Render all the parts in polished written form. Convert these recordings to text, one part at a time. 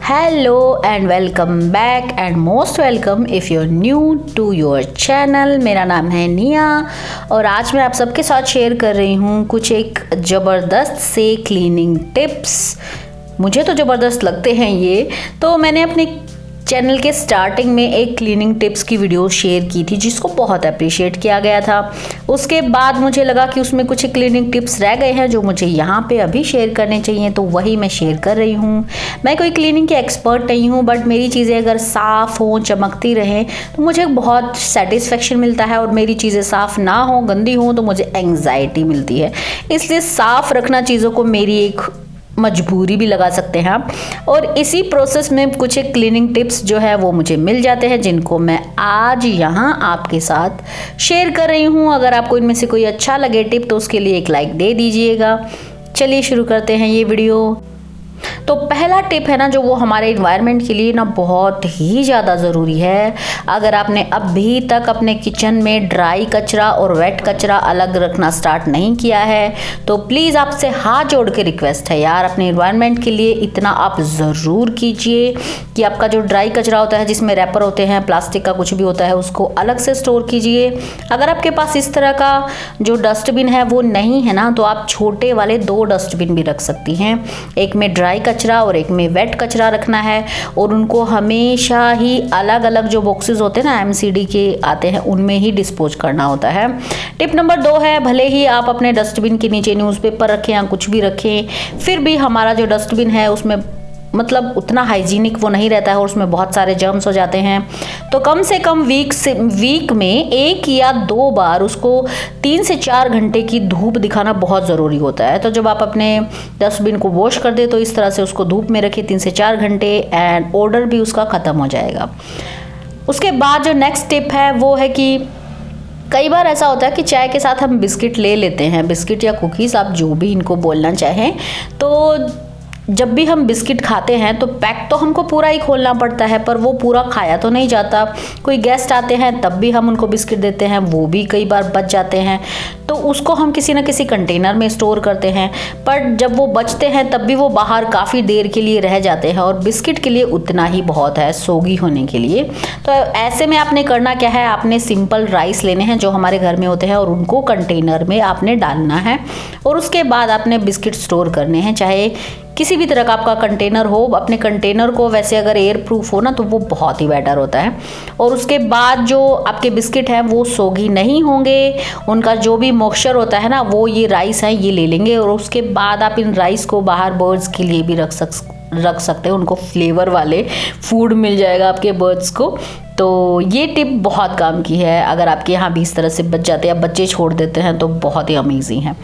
Hello and welcome back and most welcome if you're new to your channel। मेरा नाम है निया और आज मैं आप सबके साथ शेयर कर रही हूँ कुछ एक ज़बरदस्त से क्लीनिंग टिप्स। मुझे तो ज़बरदस्त लगते हैं ये, तो मैंने अपने चैनल के स्टार्टिंग में एक क्लीनिंग टिप्स की वीडियो शेयर की थी जिसको बहुत अप्रिशिएट किया गया था। उसके बाद मुझे लगा कि उसमें कुछ क्लीनिंग टिप्स रह गए हैं जो मुझे यहाँ पे अभी शेयर करने चाहिए, तो वही मैं शेयर कर रही हूँ। मैं कोई क्लीनिंग की एक्सपर्ट नहीं हूँ, बट मेरी चीज़ें अगर साफ़ हों, चमकती रहें तो मुझे बहुत सेटिस्फेक्शन मिलता है, और मेरी चीज़ें साफ़ ना हो, गंदी हों तो मुझे एंग्जाइटी मिलती है। इसलिए साफ़ रखना चीज़ों को मेरी एक मजबूरी भी लगा सकते हैं आप। और इसी प्रोसेस में कुछ एक क्लीनिंग टिप्स जो है वो मुझे मिल जाते हैं जिनको मैं आज यहाँ आपके साथ शेयर कर रही हूँ। अगर आपको इनमें से कोई अच्छा लगे टिप तो उसके लिए एक लाइक दे दीजिएगा। चलिए शुरू करते हैं ये वीडियो। तो पहला टिप है ना, जो वो हमारे इन्वायरमेंट के लिए ना बहुत ही ज़्यादा ज़रूरी है। अगर आपने अभी तक अपने किचन में ड्राई कचरा और वेट कचरा अलग रखना स्टार्ट नहीं किया है तो प्लीज़ आपसे हाथ जोड़ के रिक्वेस्ट है यार, अपने इन्वायरमेंट के लिए इतना आप ज़रूर कीजिए कि आपका जो ड्राई कचरा होता है जिसमें रैपर होते हैं, प्लास्टिक का कुछ भी होता है, उसको अलग से स्टोर कीजिए। अगर आपके पास इस तरह का जो डस्टबिन है वो नहीं है ना, तो आप छोटे वाले 2 डस्टबिन भी रख सकती हैं। एक में ड्राई कचरा और एक में वेट कचरा रखना है, और उनको हमेशा ही अलग अलग जो बॉक्सेस होते हैं ना एमसीडी के आते हैं उनमें ही डिस्पोज करना होता है। टिप नंबर 2 है, भले ही आप अपने डस्टबिन के नीचे न्यूज़पेपर रखें या कुछ भी रखें, फिर भी हमारा जो डस्टबिन है उसमें मतलब उतना हाइजीनिक वो नहीं रहता है और उसमें बहुत सारे जर्म्स हो जाते हैं। तो कम से कम वीक में 1 या 2 बार उसको 3 से 4 घंटे की धूप दिखाना बहुत ज़रूरी होता है। तो जब आप अपने डस्टबिन को वॉश कर दे तो इस तरह से उसको धूप में रखिए 3 से 4 घंटे, एंड ऑर्डर भी उसका ख़त्म हो जाएगा। उसके बाद जो नेक्स्ट टिप है वो है कि कई बार ऐसा होता है कि चाय के साथ हम बिस्किट ले लेते हैं, बिस्किट या कुकीज़ आप जो भी इनको बोलना चाहें। तो जब भी हम बिस्किट खाते हैं तो पैक तो हमको पूरा ही खोलना पड़ता है, पर वो पूरा खाया तो नहीं जाता। कोई गेस्ट आते हैं तब भी हम उनको बिस्किट देते हैं, वो भी कई बार बच जाते हैं, तो उसको हम किसी न किसी कंटेनर में स्टोर करते हैं। पर जब वो बचते हैं तब भी वो बाहर काफ़ी देर के लिए रह जाते हैं, और बिस्किट के लिए उतना ही बहुत है सोगी होने के लिए। तो ऐसे में आपने करना क्या है, आपने सिंपल राइस लेने हैं जो हमारे घर में होते हैं और उनको कंटेनर में आपने डालना है, और उसके बाद आपने बिस्किट स्टोर करने हैं। चाहे किसी भी तरह का आपका कंटेनर हो, अपने कंटेनर को वैसे अगर एयर प्रूफ हो ना तो वो बहुत ही बेटर होता है। और उसके बाद जो आपके बिस्किट हैं वो सोगी नहीं होंगे, उनका जो भी मॉइस्चर होता है ना वो ये राइस है ये ले लेंगे। और उसके बाद आप इन राइस को बाहर बर्ड्स के लिए भी रख सकते हैं, उनको फ्लेवर वाले फूड मिल जाएगा आपके बर्ड्स को। तो ये टिप बहुत काम की है। अगर आपके यहाँ भी इस तरह से बच जाते हैं, बच्चे छोड़ देते हैं तो बहुत ही अमेजिंग है।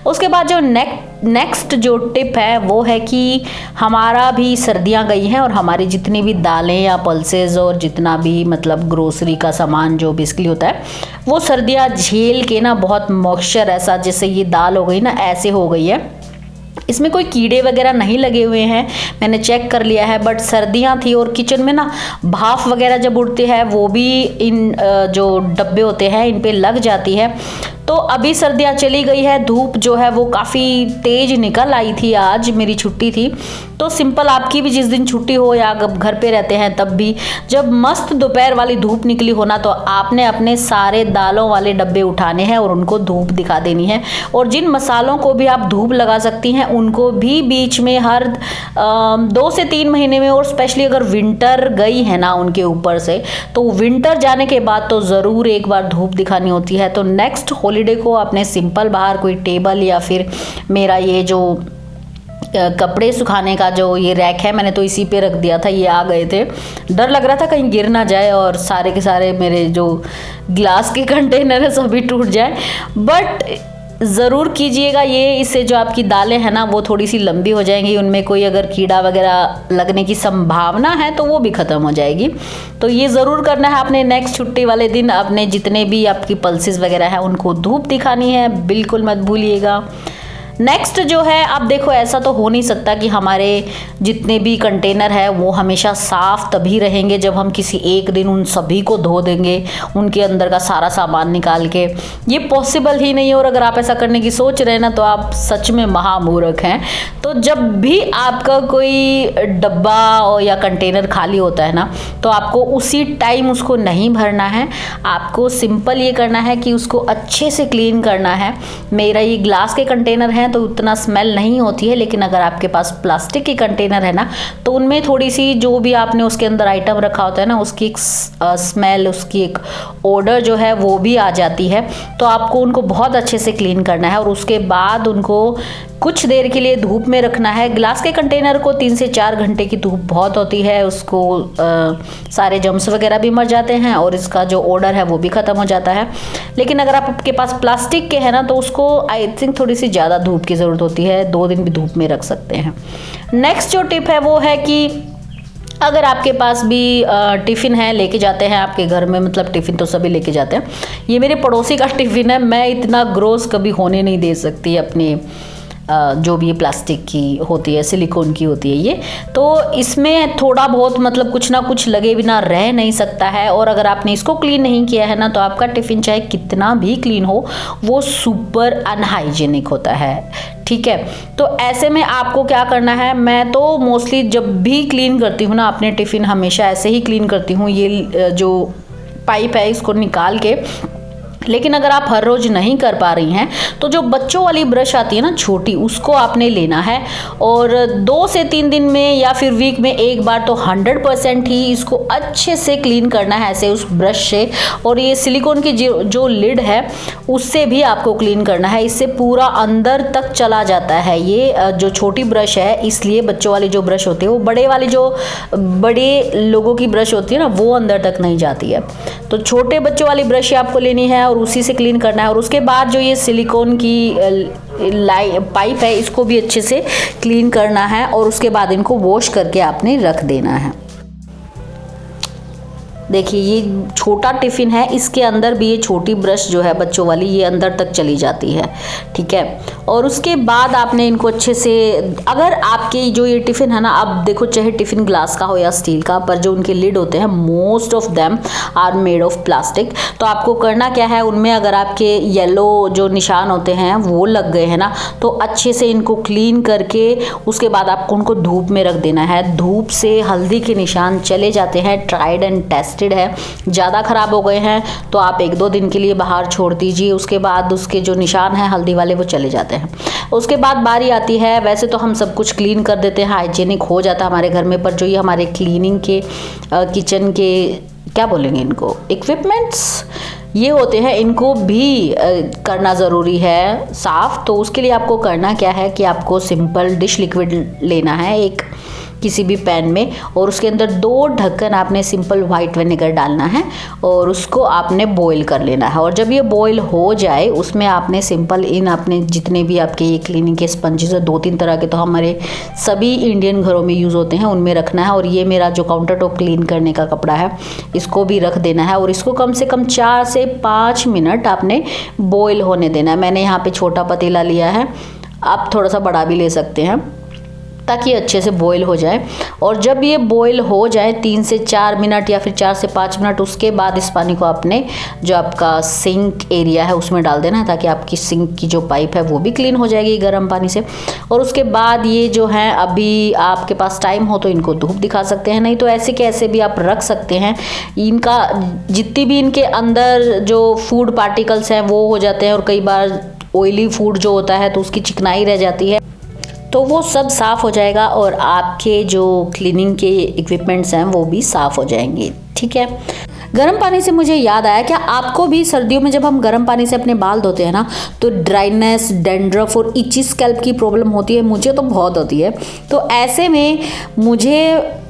उसके बाद जो नेक्स्ट जो टिप है वो है कि हमारा भी सर्दियाँ गई हैं और हमारी जितनी भी दालें या पल्सेस और जितना भी मतलब ग्रोसरी का सामान जो बेसिकली होता है वो सर्दियाँ झेल के ना बहुत मॉइस्चर ऐसा, जैसे ये दाल हो गई ना ऐसे हो गई है, इसमें कोई कीड़े वगैरह नहीं लगे हुए हैं, मैंने चेक कर लिया है। बट सर्दियाँ थी और किचन में ना भाप वगैरह जब उड़ती है वो भी इन जो डब्बे होते हैं इन पे लग जाती है। तो अभी सर्दियाँ चली गई है, धूप जो है वो काफ़ी तेज़ निकल आई थी, आज मेरी छुट्टी थी। तो सिंपल आपकी भी जिस दिन छुट्टी हो या घर पे रहते हैं तब भी जब मस्त दोपहर वाली धूप निकली हो ना, तो आपने अपने सारे दालों वाले डब्बे उठाने हैं और उनको धूप दिखा देनी है। और जिन मसालों को भी आप धूप लगा सकती हैं उनको भी बीच में हर 2 से 3 महीने में, और स्पेशली अगर विंटर गई है ना उनके ऊपर से, तो विंटर जाने के बाद तो ज़रूर एक बार धूप दिखानी होती है। तो नेक्स्ट हॉलीडे को आपने सिंपल बाहर कोई टेबल या फिर मेरा ये जो कपड़े सुखाने का जो ये रैक है मैंने तो इसी पे रख दिया था। ये आ गए थे, डर लग रहा था कहीं गिर ना जाए और सारे के सारे मेरे जो ग्लास के कंटेनर है सभी टूट जाए। बट ज़रूर कीजिएगा ये, इससे जो आपकी दालें हैं ना वो थोड़ी सी लंबी हो जाएंगी, उनमें कोई अगर कीड़ा वगैरह लगने की संभावना है तो वो भी ख़त्म हो जाएगी। तो ये ज़रूर करना है आपने। नेक्स्ट छुट्टी वाले दिन आपने जितने भी आपकी पल्सेस वगैरह हैं उनको धूप दिखानी है, बिल्कुल मत भूलिएगा। नेक्स्ट जो है, अब देखो ऐसा तो हो नहीं सकता कि हमारे जितने भी कंटेनर है वो हमेशा साफ तभी रहेंगे जब हम किसी एक दिन उन सभी को धो देंगे, उनके अंदर का सारा सामान निकाल के। ये पॉसिबल ही नहीं है, और अगर आप ऐसा करने की सोच रहे हैं ना तो आप सच में महामूर्ख हैं। तो जब भी आपका कोई डब्बा या कंटेनर खाली होता है ना, तो आपको उसी टाइम उसको नहीं भरना है। आपको सिंपल ये करना है कि उसको अच्छे से क्लीन करना है। मेरा ये ग्लास के कंटेनर हैं तो उतना स्मेल नहीं होती है, लेकिन अगर आपके पास प्लास्टिक के कंटेनर है ना तो उनमें थोड़ी सी जो भी आपने उसके अंदर आइटम रखा होता है ना, उसकी एक स्मेल, उसकी एक ओडर जो है वो भी आ जाती है। तो आपको उनको बहुत अच्छे से क्लीन करना है और उसके बाद उनको कुछ देर के लिए धूप में रखना है। ग्लास के कंटेनर को 3 से 4 घंटे की धूप बहुत होती है, उसको सारे जम्स वगैरह भी मर जाते हैं और इसका जो ओडर है वो भी ख़त्म हो जाता है। लेकिन अगर आपके पास प्लास्टिक के हैं ना तो उसको आई थिंक थोड़ी सी ज़्यादा धूप की ज़रूरत होती है, 2 दिन भी धूप में रख सकते हैं। नेक्स्ट जो टिप है वो है कि अगर आपके पास भी टिफ़िन है, लेके जाते हैं आपके घर में, मतलब टिफ़िन तो सभी लेके जाते हैं। ये मेरे पड़ोसी का टिफ़िन है, मैं इतना ग्रोस कभी होने नहीं दे सकती अपने जो भी ये प्लास्टिक की होती है, सिलिकॉन की होती है ये, तो इसमें थोड़ा बहुत मतलब कुछ ना कुछ लगे बिना रह नहीं सकता है। और अगर आपने इसको क्लीन नहीं किया है ना तो आपका टिफ़िन चाहे कितना भी क्लीन हो वो सुपर अनहाइजीनिक होता है, ठीक है। तो ऐसे में आपको क्या करना है, मैं तो मोस्टली जब भी क्लीन करती हूँ ना अपने टिफ़िन हमेशा ऐसे ही क्लीन करती हूँ, ये जो पाइप है इसको निकाल के। लेकिन अगर आप हर रोज़ नहीं कर पा रही हैं तो जो बच्चों वाली ब्रश आती है ना छोटी, उसको आपने लेना है और 2 से 3 दिन में या फिर वीक में एक बार तो 100% ही इसको अच्छे से क्लीन करना है ऐसे उस ब्रश से। और ये सिलिकॉन की जो लिड है उससे भी आपको क्लीन करना है, इससे पूरा अंदर तक चला जाता है। ये जो छोटी ब्रश है, इसलिए बच्चों वाली जो ब्रश होती है वो बड़े वाली जो बड़े लोगों की ब्रश होती है ना वो अंदर तक नहीं जाती है। तो छोटे बच्चों वाली ब्रश आपको लेनी है और उसी से क्लीन करना है। और उसके बाद जो ये सिलिकॉन की पाइप है इसको भी अच्छे से क्लीन करना है और उसके बाद इनको वॉश करके आपने रख देना है। देखिए ये छोटा टिफ़िन है, इसके अंदर भी ये छोटी ब्रश जो है बच्चों वाली ये अंदर तक चली जाती है, ठीक है। और उसके बाद आपने इनको अच्छे से, अगर आपके जो ये टिफ़िन है ना, अब देखो चाहे टिफ़िन ग्लास का हो या स्टील का, पर जो उनके लिड होते हैं most of them are made of plastic. तो आपको करना क्या है, उनमें अगर आपके येलो जो निशान होते हैं वो लग गए हैं ना तो अच्छे से इनको क्लीन करके उसके बाद आपको उनको धूप में रख देना है। धूप से हल्दी के निशान चले जाते हैं, ट्राइड एंड टेस्ट है। ज़्यादा ख़राब हो गए हैं तो आप 1-2 दिन के लिए बाहर छोड़ दीजिए, उसके बाद उसके जो निशान हैं हल्दी वाले वो चले जाते हैं। उसके बाद बारी आती है, वैसे तो हम सब कुछ क्लीन कर देते हैं, हाइजीनिक हो जाता है हमारे घर में, पर जो ये हमारे क्लीनिंग के किचन के क्या बोलेंगे इनको, इक्विपमेंट्स ये होते हैं, इनको भी करना ज़रूरी है साफ़। तो उसके लिए आपको करना क्या है कि आपको सिंपल डिश लिक्विड लेना है एक किसी भी पैन में और उसके अंदर 2 ढक्कन आपने सिंपल वाइट विनेगर डालना है और उसको आपने बॉईल कर लेना है। और जब ये बॉईल हो जाए उसमें आपने सिंपल इन आपने जितने भी आपके ये क्लीनिंग के स्पंजेस है, 2-3 तरह के तो हमारे सभी इंडियन घरों में यूज़ होते हैं, उनमें रखना है। और ये मेरा जो काउंटर टॉप क्लीन करने का कपड़ा है इसको भी रख देना है और इसको कम से कम 4 से 5 मिनट आपने बॉईल होने देना है। मैंने यहाँ पे छोटा पतीला लिया है, आप थोड़ा सा बड़ा भी ले सकते हैं ताकि अच्छे से बॉईल हो जाए। और जब ये बॉईल हो जाए 3 से 4 मिनट या फिर 4 से 5 मिनट, उसके बाद इस पानी को आपने जो आपका सिंक एरिया है उसमें डाल देना है ताकि आपकी सिंक की जो पाइप है वो भी क्लीन हो जाएगी गर्म पानी से। और उसके बाद ये जो है, अभी आपके पास टाइम हो तो इनको धूप दिखा सकते हैं, नहीं तो ऐसे के ऐसे भी आप रख सकते हैं। इनका जितनी भी इनके अंदर जो फूड पार्टिकल्स हैं वो हो जाते हैं और कई बार ऑयली फूड जो होता है तो उसकी चिकनाई रह जाती है, तो वो सब साफ़ हो जाएगा और आपके जो क्लीनिंग के इक्विपमेंट्स हैं वो भी साफ़ हो जाएंगे, ठीक है। गर्म पानी से मुझे याद आया, क्या आपको भी सर्दियों में जब हम गर्म पानी से अपने बाल धोते हैं ना तो ड्राइनेस, डैंड्रफ और इची स्कैल्प की प्रॉब्लम होती है? मुझे तो बहुत होती है। तो ऐसे में मुझे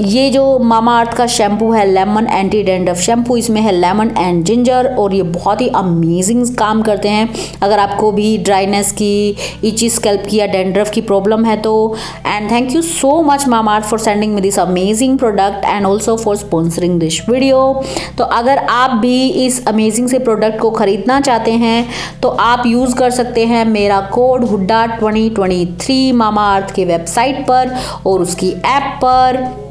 ये जो मामा अर्थ का शैम्पू है लेमन एंटी डैंड्रफ शैम्पू, इसमें है लेमन एंड जिंजर और ये बहुत ही अमेजिंग काम करते हैं। अगर आपको भी ड्राइनेस की, इची स्कैल्प की या डैंड्रफ की प्रॉब्लम है तो, and thank you so much mama earth for sending me this amazing product and also for sponsoring this video. तो अगर आप भी इस अमेजिंग से प्रोडक्ट को ख़रीदना चाहते हैं तो आप यूज़ कर सकते हैं मेरा कोड हुड्डा 2023 मामाअर्थ के वेबसाइट पर और उसकी ऐप पर।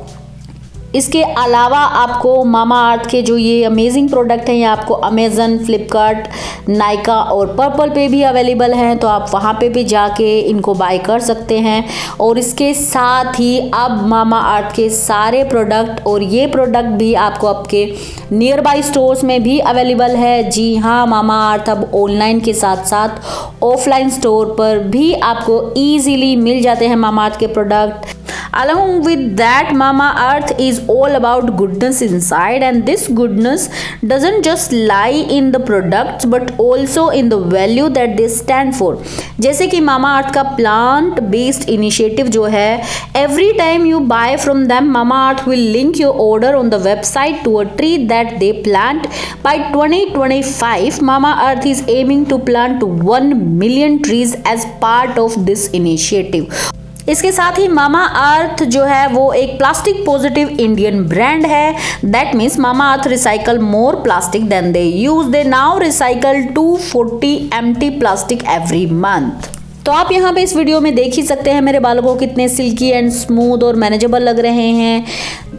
इसके अलावा आपको मामाअर्थ के जो ये अमेजिंग प्रोडक्ट हैं ये आपको अमेज़न, फ्लिपकार्ट, नायका और पर्पल पे भी अवेलेबल हैं, तो आप वहाँ पे भी जाके इनको बाय कर सकते हैं। और इसके साथ ही अब मामाअर्थ के सारे प्रोडक्ट और ये प्रोडक्ट भी आपको आपके नियर बाई स्टोर्स में भी अवेलेबल है। जी हाँ, मामाअर्थ अब ऑनलाइन के साथ साथ ऑफलाइन स्टोर पर भी आपको ईजीली मिल जाते हैं मामाअर्थ के product. Along with that, Mamaearth is all about goodness inside, and this goodness doesn't just lie in the products but also in the value that they stand for. जैसे कि Mamaearth का plant based initiative जो है, every time you buy from them, Mamaearth will link your order on the website to a tree that they plant. By 2025, Mamaearth is aiming to plant 1 million trees as part of this initiative. इसके साथ ही Mamaearth जो है वो एक plastic positive Indian brand है। That means Mamaearth recycle more plastic than they use. They now recycle 240 empty plastic every month. तो आप यहाँ पे इस वीडियो में देख ही सकते हैं मेरे बालों को कितने सिल्की एंड स्मूथ और मैनेजेबल लग रहे हैं।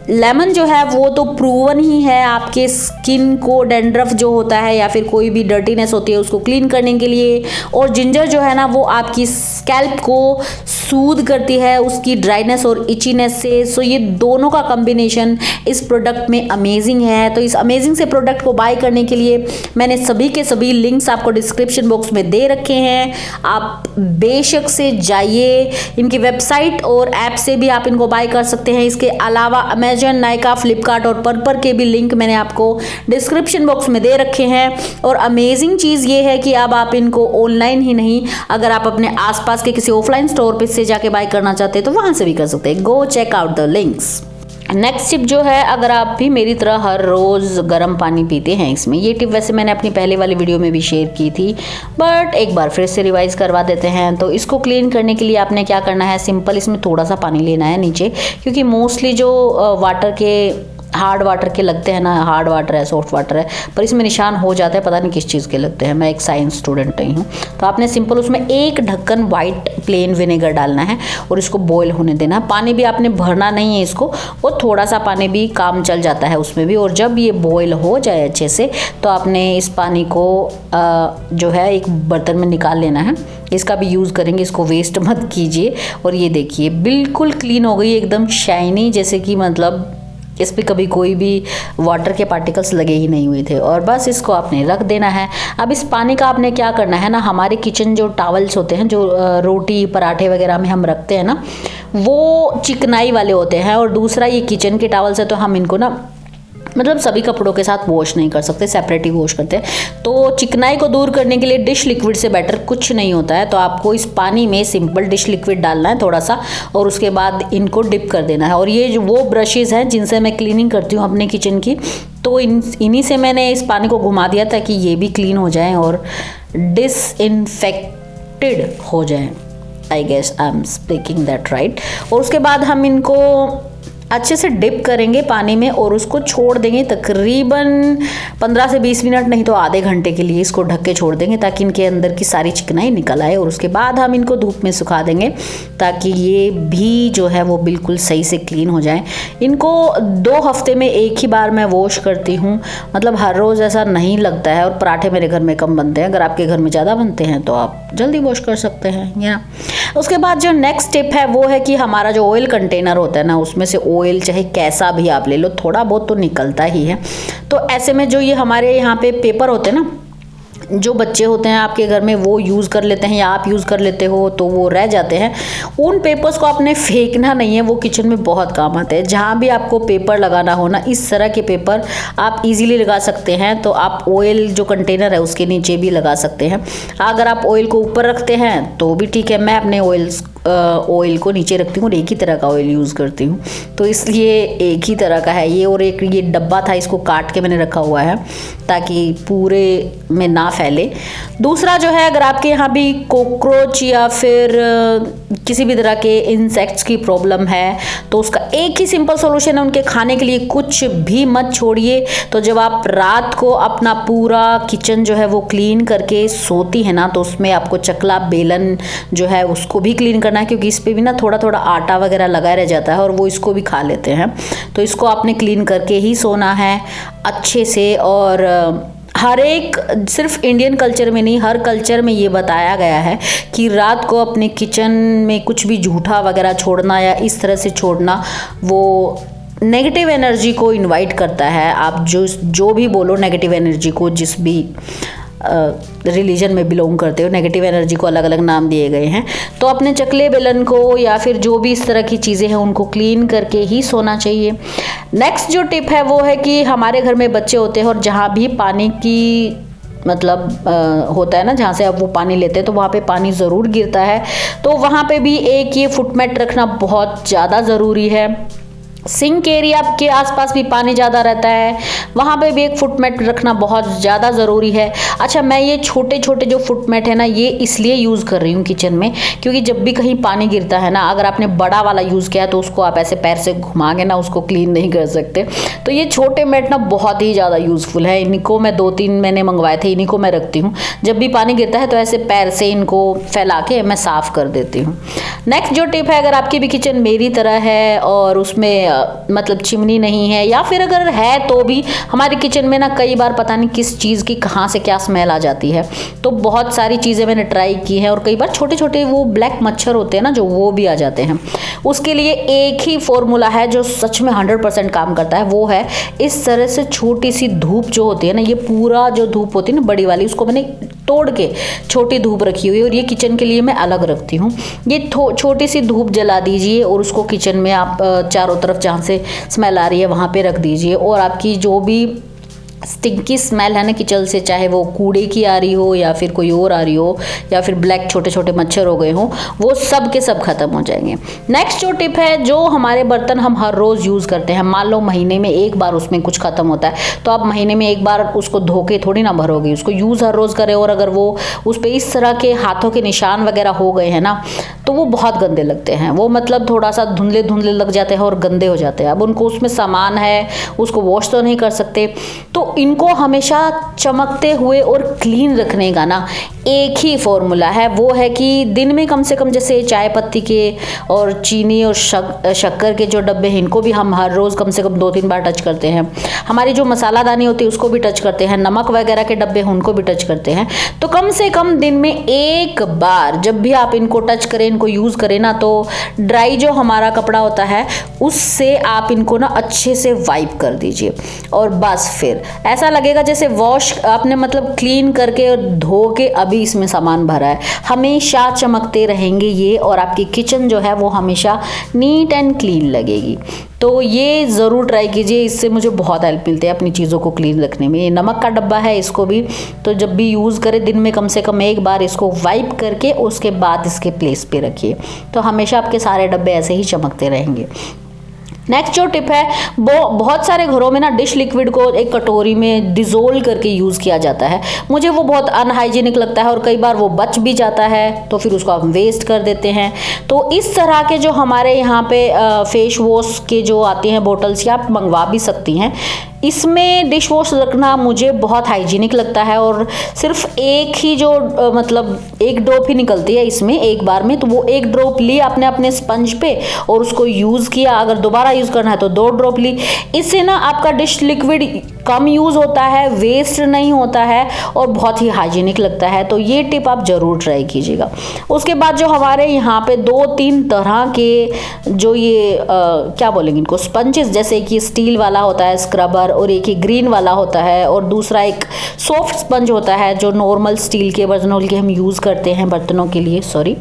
लेमन जो है वो तो प्रूवन ही है आपके स्किन को डैंड्रफ जो होता है या फिर कोई भी डर्टीनेस होती है उसको क्लीन करने के लिए, और जिंजर जो है ना वो आपकी स्कैल्प को सूद करती है उसकी ड्राइनेस और इचीनेस से। सो ये दोनों का कॉम्बिनेशन इस प्रोडक्ट में अमेजिंग है। तो इस अमेजिंग से प्रोडक्ट को बाय करने के लिए मैंने सभी के सभी लिंक्स आपको डिस्क्रिप्शन बॉक्स में दे रखे हैं। आप बेशक से जाइए, इनकी वेबसाइट और ऐप से भी आप इनको बाय कर सकते हैं। इसके अलावा अमेजन, नायका, फ्लिपकार्ट और पर्पल के भी लिंक मैंने आपको डिस्क्रिप्शन बॉक्स में दे रखे हैं। और अमेजिंग चीज़ ये है कि अब आप इनको ऑनलाइन ही नहीं, अगर आप अपने आसपास के किसी ऑफलाइन स्टोर पे से जाके बाय करना चाहते हैं तो वहां से भी कर सकते हैं। Go check out the links. Next tip जो है, अगर आप भी मेरी तरह हर रोज़ गर्म पानी पीते हैं, इसमें ये टिप वैसे मैंने अपनी पहले वाली वीडियो में भी शेयर की थी बट एक बार फिर से रिवाइज करवा देते हैं। तो इसको क्लीन करने के लिए आपने क्या करना है, सिंपल इसमें थोड़ा सा पानी लेना है नीचे, क्योंकि मोस्टली जो वाटर के हार्ड वाटर के लगते हैं ना, हार्ड वाटर है, सॉफ्ट वाटर है, पर इसमें निशान हो जाता है, पता नहीं किस चीज़ के लगते हैं। मैं एक साइंस स्टूडेंट नहीं हूँ। तो आपने सिंपल उसमें एक ढक्कन वाइट प्लेन विनेगर डालना है और इसको बॉईल होने देना है। पानी भी आपने भरना नहीं है इसको, वो थोड़ा सा पानी भी काम चल जाता है उसमें भी। और जब ये बॉईल हो जाए अच्छे से तो आपने इस पानी को जो है एक बर्तन में निकाल लेना है। इसका भी यूज़ करेंगे, इसको वेस्ट मत कीजिए। और ये देखिए बिल्कुल क्लीन हो गई, एकदम शाइनी, जैसे कि मतलब इस पर कभी कोई भी वाटर के पार्टिकल्स लगे ही नहीं हुए थे। और बस इसको आपने रख देना है। अब इस पानी का आपने क्या करना है ना, हमारे किचन जो टॉवल्स होते हैं जो रोटी पराठे वगैरह में हम रखते हैं ना, वो चिकनाई वाले होते हैं। और दूसरा ये किचन के टॉवल्स है तो हम इनको ना मतलब सभी कपड़ों के साथ वॉश नहीं कर सकते, सेपरेट ही वॉश करते हैं। तो चिकनाई को दूर करने के लिए डिश लिक्विड से बेटर कुछ नहीं होता है। तो आपको इस पानी में सिंपल डिश लिक्विड डालना है थोड़ा सा, और उसके बाद इनको डिप कर देना है। और ये जो वो ब्रशेज़ हैं जिनसे मैं क्लीनिंग करती हूँ अपने किचन की, तो इन्हीं से मैंने इस पानी को घुमा दिया ताकि ये भी क्लीन हो जाए और डिसइंफेक्टेड हो जाए। I guess I am speaking that right. और उसके बाद हम इनको अच्छे से डिप करेंगे पानी में और उसको छोड़ देंगे तकरीबन 15 से 20 मिनट, नहीं तो आधे घंटे के लिए इसको ढक के छोड़ देंगे ताकि इनके अंदर की सारी चिकनाई निकल आए। और उसके बाद हम इनको धूप में सुखा देंगे ताकि ये भी जो है वो बिल्कुल सही से क्लीन हो जाए। इनको 2 हफ्ते में एक ही बार मैं वॉश करती हूँ, मतलब हर रोज़ ऐसा नहीं लगता है। और पराठे मेरे घर में कम बनते हैं, अगर आपके घर में ज़्यादा बनते हैं तो आप जल्दी वॉश कर सकते हैं। या उसके बाद जो नेक्स्ट टिप है वो है कि हमारा जो ऑयल कंटेनर होता है ना, उसमें से ऑयल चाहे कैसा भी आप ले लो, थोड़ा बहुत तो निकलता ही है। तो ऐसे में जो ये हमारे यहाँ पे पेपर होते हैं ना, जो बच्चे होते हैं आपके घर में वो यूज़ कर लेते हैं या आप यूज़ कर लेते हो तो वो रह जाते हैं, उन पेपर्स को आपने फेंकना नहीं है, वो किचन में बहुत काम आते हैं। जहाँ भी आपको पेपर लगाना हो ना, इस तरह के पेपर आप इजीली लगा सकते हैं। तो आप ऑयल जो कंटेनर है उसके नीचे भी लगा सकते हैं। अगर आप ऑयल को ऊपर रखते हैं तो भी ठीक है। मैं अपने ऑयल ऑयल को नीचे रखती हूँ और एक ही तरह का ऑयल यूज़ करती हूँ, तो इसलिए एक ही तरह का है ये। और एक ये डब्बा था, इसको काट के मैंने रखा हुआ है ताकि पूरे में ना फैले। दूसरा जो है, अगर आपके यहाँ भी कॉकरोच या फिर किसी भी तरह के इंसेक्ट्स की प्रॉब्लम है तो उसका एक ही सिंपल सॉल्यूशन है, उनके खाने के लिए कुछ भी मत छोड़िए। तो जब आप रात को अपना पूरा किचन जो है वो क्लीन करके सोती है ना, तो उसमें आपको चकला बेलन जो है उसको भी क्लीन करना है, क्योंकि इस पे भी ना थोड़ा थोड़ा आटा वगैरह लगा रह जाता है और वो इसको भी खा लेते हैं। तो इसको आपने क्लीन करके ही सोना है अच्छे से। और हर एक, सिर्फ इंडियन कल्चर में नहीं, हर कल्चर में ये बताया गया है कि रात को अपने किचन में कुछ भी जूठा वगैरह छोड़ना या इस तरह से छोड़ना वो नेगेटिव एनर्जी को इनवाइट करता है। आप जो भी बोलो नेगेटिव एनर्जी को, जिस भी रिलीजन में बिलोंग करते हो, नेगेटिव एनर्जी को अलग अलग नाम दिए गए हैं। तो अपने चकले बेलन को या फिर जो भी इस तरह की चीज़ें हैं उनको क्लीन करके ही सोना चाहिए। नेक्स्ट जो टिप है वो है कि हमारे घर में बच्चे होते हैं और जहाँ भी पानी की होता है ना, जहाँ से अब वो पानी लेते हैं तो वहाँ पे पानी ज़रूर गिरता है, तो वहाँ पे भी एक ये फुटमेट रखना बहुत ज़्यादा ज़रूरी है। सिंक एरिया के आसपास भी पानी ज़्यादा रहता है, वहाँ पे भी एक फुटमेट रखना बहुत ज़्यादा ज़रूरी है। अच्छा, मैं ये छोटे छोटे जो फुटमेट है ना, ये इसलिए यूज़ कर रही हूँ किचन में, क्योंकि जब भी कहीं पानी गिरता है ना, अगर आपने बड़ा वाला यूज़ किया तो उसको आप ऐसे पैर से घुमा के ना उसको क्लीन नहीं कर सकते। तो ये छोटे मेट ना बहुत ही ज़्यादा यूज़फुल है। इनको मैं 2-3 मैंने मंगवाए थे, इन्हीं को मैं रखती हूँ। जब भी पानी गिरता है तो ऐसे पैर से इनको फैला के मैं साफ़ कर देती हूँ। नेक्स्ट जो टिप है, अगर आपकी भी किचन मेरी तरह है और उसमें मतलब चिमनी नहीं है, या फिर अगर है तो भी हमारे किचन में ना कई बार पता नहीं किस चीज़ की कहाँ से क्या स्मेल आ जाती है। तो बहुत सारी चीज़ें मैंने ट्राई की हैं और कई बार छोटे छोटे वो ब्लैक मच्छर होते हैं ना, जो वो भी आ जाते हैं। उसके लिए एक ही फॉर्मूला है जो सच में 100% काम करता है, वो है इस तरह से छोटी सी धूप जो होती है ना, ये पूरा जो धूप होती है ना बड़ी वाली, उसको मैंने तोड़ के छोटी धूप रखी हुई है और ये किचन के लिए मैं अलग रखती हूँ। ये छोटी सी धूप जला दीजिए और उसको किचन में आप चारों तरफ जहाँ से स्मेल आ रही है वहाँ पे रख दीजिए, और आपकी जो भी स्टिंकी स्मेल है ना किचन से, चाहे वो कूड़े की आ रही हो या फिर कोई और आ रही हो या फिर ब्लैक छोटे छोटे मच्छर हो गए हों, वो सब के सब खत्म हो जाएंगे। नेक्स्ट जो टिप है, जो हमारे बर्तन हम हर रोज़ यूज़ करते हैं, मान लो महीने में एक बार उसमें कुछ खत्म होता है, तो आप महीने में एक बार उसको धो के थोड़ी ना भरोगे, उसको यूज़ हर रोज़ करें। और अगर वो उस पर इस तरह के हाथों के निशान वगैरह हो गए हैं ना, तो वो बहुत गंदे लगते हैं। वो मतलब थोड़ा सा धुंधले धुंधले लग जाते हैं और गंदे हो जाते हैं। अब उनको, उसमें सामान है, उसको वॉश तो नहीं कर सकते। तो इनको हमेशा चमकते हुए और क्लीन रखने का ना एक ही फॉर्मूला है, वो है कि दिन में कम से कम, जैसे चाय पत्ती के और चीनी और शक्कर के जो डब्बे हैं, इनको भी हम हर रोज़ कम से कम 2-3 बार टच करते हैं। हमारी जो मसालादानी होती है उसको भी टच करते हैं, नमक वगैरह के डब्बे हैं उनको भी टच करते हैं। तो कम से कम दिन में एक बार जब भी आप इनको टच करें, इनको यूज़ करें ना, तो ड्राई जो हमारा कपड़ा होता है उससे आप इनको ना अच्छे से वाइप कर दीजिए, और बस फिर ऐसा लगेगा जैसे वॉश आपने मतलब क्लीन करके धो के अभी इसमें सामान भरा है। हमेशा चमकते रहेंगे ये, और आपकी किचन जो है वो हमेशा नीट एंड क्लीन लगेगी। तो ये ज़रूर ट्राई कीजिए, इससे मुझे बहुत हेल्प मिलती है अपनी चीज़ों को क्लीन रखने में। ये नमक का डब्बा है, इसको भी तो जब भी यूज़ करें दिन में कम से कम एक बार इसको वाइप करके उसके बाद इसके प्लेस पे रखिए, तो हमेशा आपके सारे डब्बे ऐसे ही चमकते रहेंगे। नेक्स्ट जो टिप है, वो बहुत सारे घरों में ना डिश लिक्विड को एक कटोरी में डिज़ोल्व करके यूज़ किया जाता है। मुझे वो बहुत अनहाइजीनिक लगता है और कई बार वो बच भी जाता है, तो फिर उसको आप वेस्ट कर देते हैं। तो इस तरह के जो हमारे यहाँ पे फेस वॉश के जो आते हैं बोटल्स, या आप मंगवा भी सकती हैं। इसमें डिश वॉश रखना मुझे बहुत हाइजीनिक लगता है, और सिर्फ एक ही जो मतलब एक ड्रॉप ही निकलती है इसमें एक बार में, तो वो एक ड्रॉप ली आपने अपने स्पंज पे और उसको यूज़ किया। अगर दोबारा यूज़ करना है तो 2 ड्रॉप ली। इससे ना आपका डिश लिक्विड कम यूज़ होता है, वेस्ट नहीं होता है और बहुत ही हाइजीनिक लगता है। तो ये टिप आप ज़रूर ट्राई कीजिएगा। उसके बाद जो हमारे यहाँ पे 2-3 तरह के जो ये क्या बोलेंगे इनको, स्पंजेस, जैसे कि स्टील वाला होता है स्क्रबर, और एक ही ग्रीन वाला होता है, और दूसरा एक सॉफ्ट स्पंज होता है जो नॉर्मल स्टील के बर्तनों के हम यूज़ करते हैं, बर्तनों के लिए सॉरी।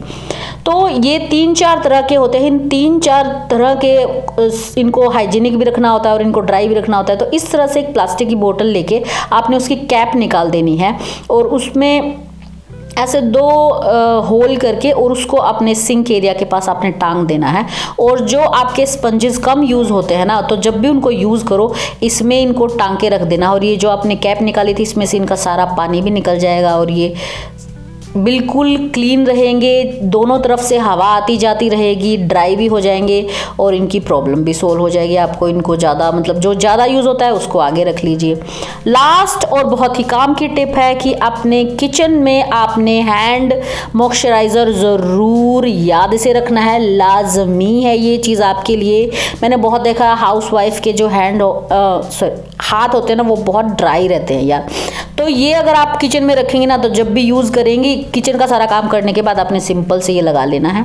तो ये 3-4 तरह के होते हैं। इन 3-4 तरह के इनको हाइजीनिक भी रखना होता है और इनको ड्राई भी रखना होता है। तो इस तरह से एक प्लास्टिक की बोतल लेके आपने उसकी कैप निकाल देनी है, और उसमें ऐसे 2 होल करके और उसको अपने सिंक एरिया के पास आपने टांग देना है। और जो आपके स्पंजेस कम यूज़ होते हैं ना, तो जब भी उनको यूज़ करो इसमें इनको टांग के रख देना। और ये जो आपने कैप निकाली थी इसमें से इनका सारा पानी भी निकल जाएगा और ये बिल्कुल क्लीन रहेंगे, दोनों तरफ से हवा आती जाती रहेगी, ड्राई भी हो जाएंगे और इनकी प्रॉब्लम भी सोल्व हो जाएगी। आपको इनको ज़्यादा मतलब जो ज़्यादा यूज़ होता है उसको आगे रख लीजिए। लास्ट और बहुत ही काम की टिप है कि अपने किचन में आपने हैंड मॉइस्चराइज़र ज़रूर याद से रखना है, लाजमी है ये चीज़ आपके लिए। मैंने बहुत देखा हाउसवाइफ के जो हाथ होते हैं ना वो बहुत ड्राई रहते हैं यार। तो ये अगर आप किचन में रखेंगे ना तो जब भी यूज़ करेंगे किचन का सारा काम करने के बाद आपने सिंपल से ये लगा लेना है।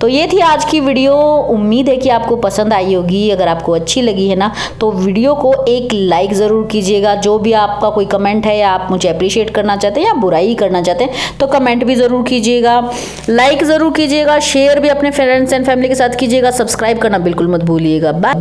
तो ये थी आज की वीडियो, उम्मीद है कि आपको पसंद आई होगी। अगर आपको अच्छी लगी है ना तो वीडियो को एक लाइक ज़रूर कीजिएगा। जो भी आपका कोई कमेंट है या आप मुझे अप्रिशिएट करना चाहते हैं या बुराई करना चाहते हैं तो कमेंट भी ज़रूर कीजिएगा, लाइक ज़रूर कीजिएगा, शेयर भी अपने फ्रेंड्स एंड फैमिली के साथ कीजिएगा, सब्सक्राइब करना बिल्कुल मत भूलिएगा। बाय।